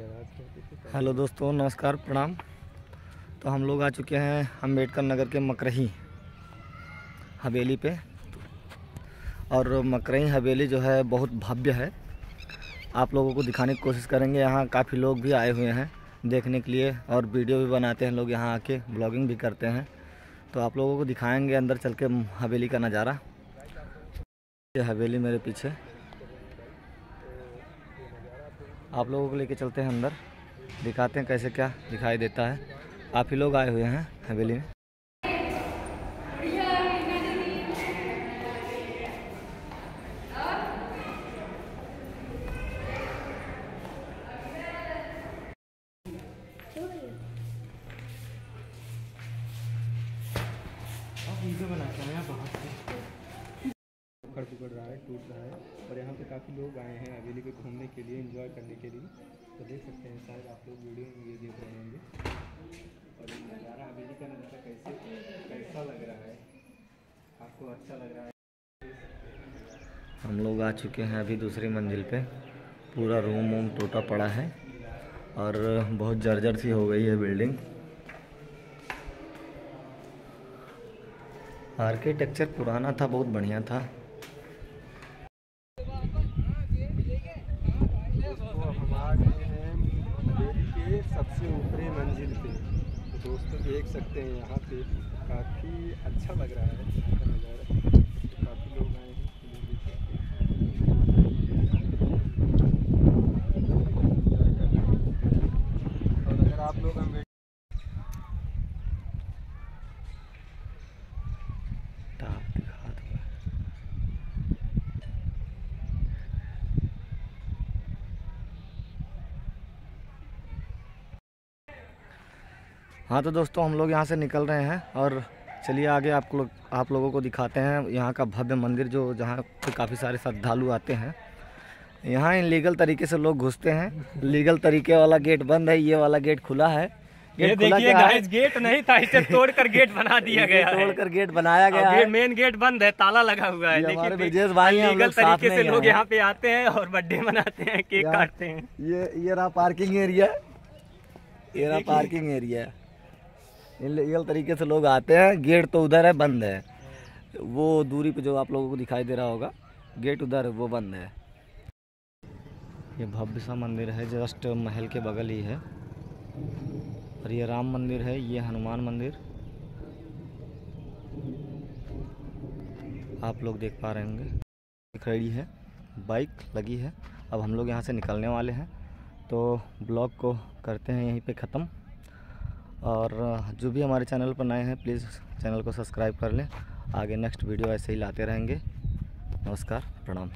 Hello दोस्तों, नमस्कार, प्रणाम। तो हम लोग आ चुके हैं अम्बेडकर नगर के मकरही हवेली पे। और मकरही हवेली जो है बहुत भव्य है। आप लोगों को दिखाने की कोशिश करेंगे। यहाँ काफ़ी लोग भी आए हुए हैं देखने के लिए और वीडियो भी बनाते हैं लोग, यहाँ आके ब्लॉगिंग भी करते हैं। तो आप लोगों को दिखाएंगे अंदर चल के हवेली का नज़ारा। ये हवेली मेरे पीछे, आप लोगों को लेके चलते हैं अंदर, दिखाते हैं कैसे क्या दिखाई देता है। काफ़ी लोग आए हुए हैं हवेली में। वीडियो बनाते हैं यहाँ बहुत उखड़ पुखड़ रहा है, टूट रहा है। और यहाँ पे काफ़ी लोग आए हैं हवेली पे घूमने के लिए, एंजॉय करने के लिए। तो देख सकते हैं, शायद आप लोग वीडियो में ये देख रहे होंगे। और ये नज़ारा हवेली का नज़ारा कैसा लग रहा है, आपको अच्छा लग रहा है। हम लोग आ चुके हैं अभी दूसरी मंजिल पे। पूरा रूम वूम टूटा पड़ा है और बहुत जर्जर सी हो गई है बिल्डिंग। आर्किटेक्चर पुराना था, बहुत बढ़िया था। हम आ गए हैं हवेली के सबसे ऊपरी मंजिल पे। तो दोस्तों देख सकते हैं यहाँ पे काफ़ी अच्छा लग रहा है यहाँ का नज़ारा। तो काफ़ी लोग आए हैं, और अगर आप लोग हम हाँ तो दोस्तों, हम लोग यहाँ से निकल रहे हैं और चलिए आगे आप लोगों को दिखाते हैं यहाँ का भव्य मंदिर, जो जहाँ पे काफ़ी सारे श्रद्धालु आते हैं। यहाँ इलीगल तरीके से लोग घुसते हैं। लीगल तरीके वाला गेट बंद है, ये वाला गेट खुला है। ये देखिए गाइस, गेट नहीं था, इसे तोड़कर गेट बना दिया गया है। तोड़कर गेट बनाया गया है। मेन गेट बंद है, ताला लगा हुआ है। हमारे ब्रजेश भाई हैं, लीगल तरीके से लोग यहाँ पे आते हैं और बर्थडे मनाते हैं, केक काटते हैं। ये रहा पार्किंग एरिया, ये रहा पार्किंग एरिया। इलीगल तरीके से लोग आते हैं। गेट तो उधर है, बंद है। वो दूरी पे जो आप लोगों को दिखाई दे रहा होगा, गेट उधर है, वो बंद है। ये भव्य सा मंदिर है, जस्ट महल के बगल ही है। और ये राम मंदिर है, ये हनुमान मंदिर आप लोग देख पा रहे होंगे। खड़ी है, बाइक लगी है। अब हम लोग यहाँ से निकलने वाले हैं, तो ब्लॉग को करते हैं यहीं पे ख़त्म। और जो भी हमारे चैनल पर नए हैं, प्लीज़ चैनल को सब्सक्राइब कर लें। आगे नेक्स्ट वीडियो ऐसे ही लाते रहेंगे। नमस्कार, प्रणाम।